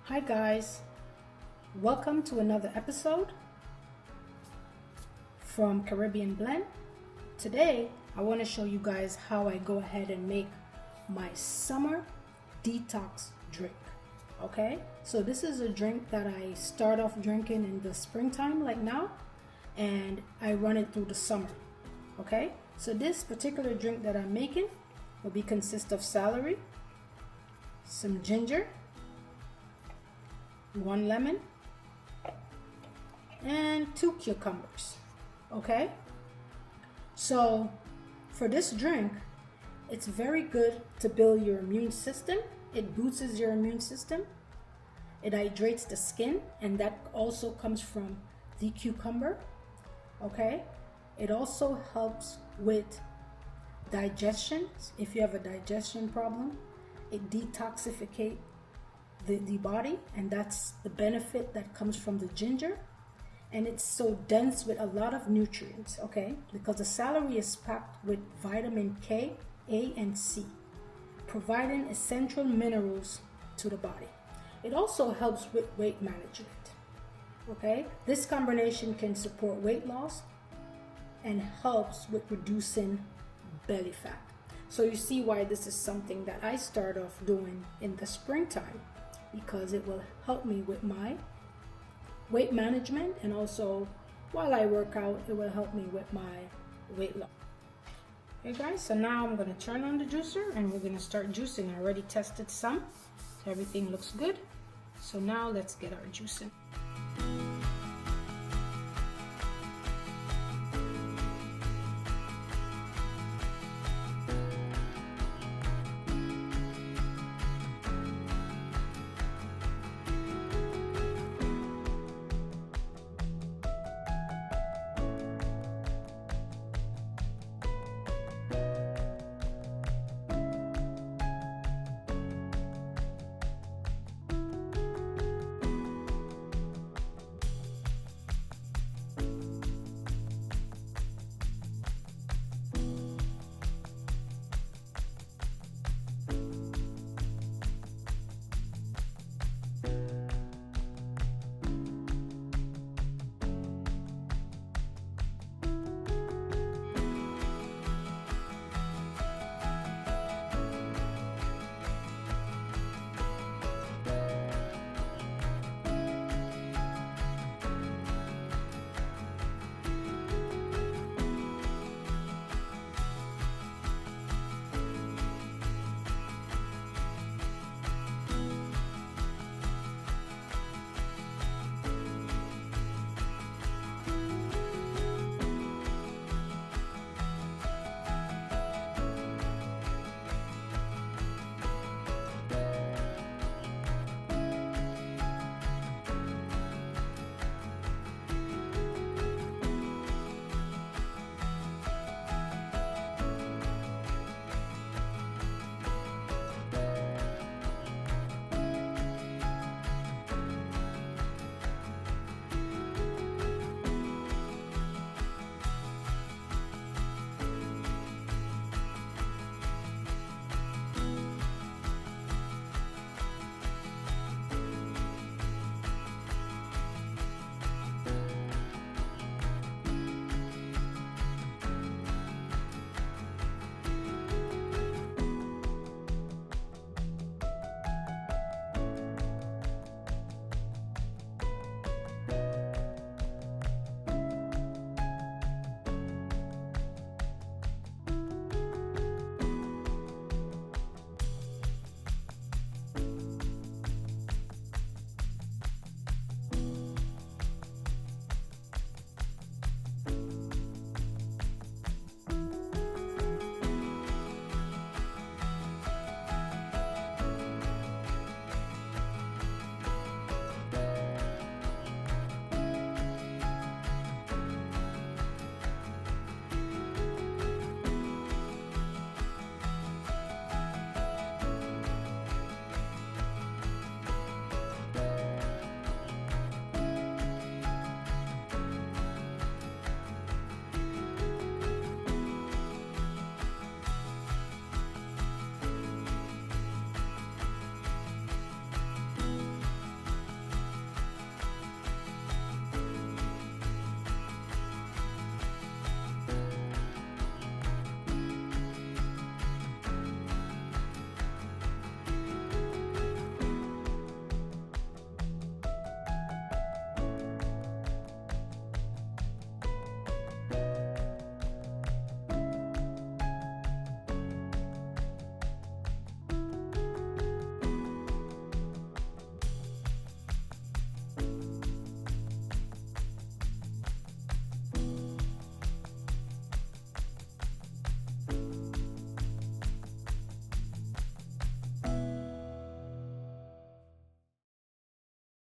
Hi guys, welcome to another episode from Caribbean Blend. Today I want to show you guys how I go ahead and make my summer detox drink. Okay, so this is a drink that I start off drinking in the springtime like now, and I run it through the summer. Okay, so this particular drink that I'm making will consist of celery, some ginger, 1 lemon, and 2 cucumbers. Okay, so for this drink, it's very good to build your immune system. It boosts your immune system. It hydrates the skin, and that also comes from the cucumber. Okay, it also helps with digestion. If you have a digestion problem, it detoxificates the body, and that's the benefit that comes from the ginger. And it's so dense with a lot of nutrients, okay, because the celery is packed with vitamin K, A, and C, providing essential minerals to the body. It also helps with weight management. Okay, this combination can support weight loss and helps with reducing belly fat. So you see why this is something that I start off doing in the springtime, because it will help me with my weight management, and also while I work out, it will help me with my weight loss. Okay guys, so now I'm going to turn on the juicer and we're going to start juicing. I already tested some, so everything looks good. So now let's get our juicing.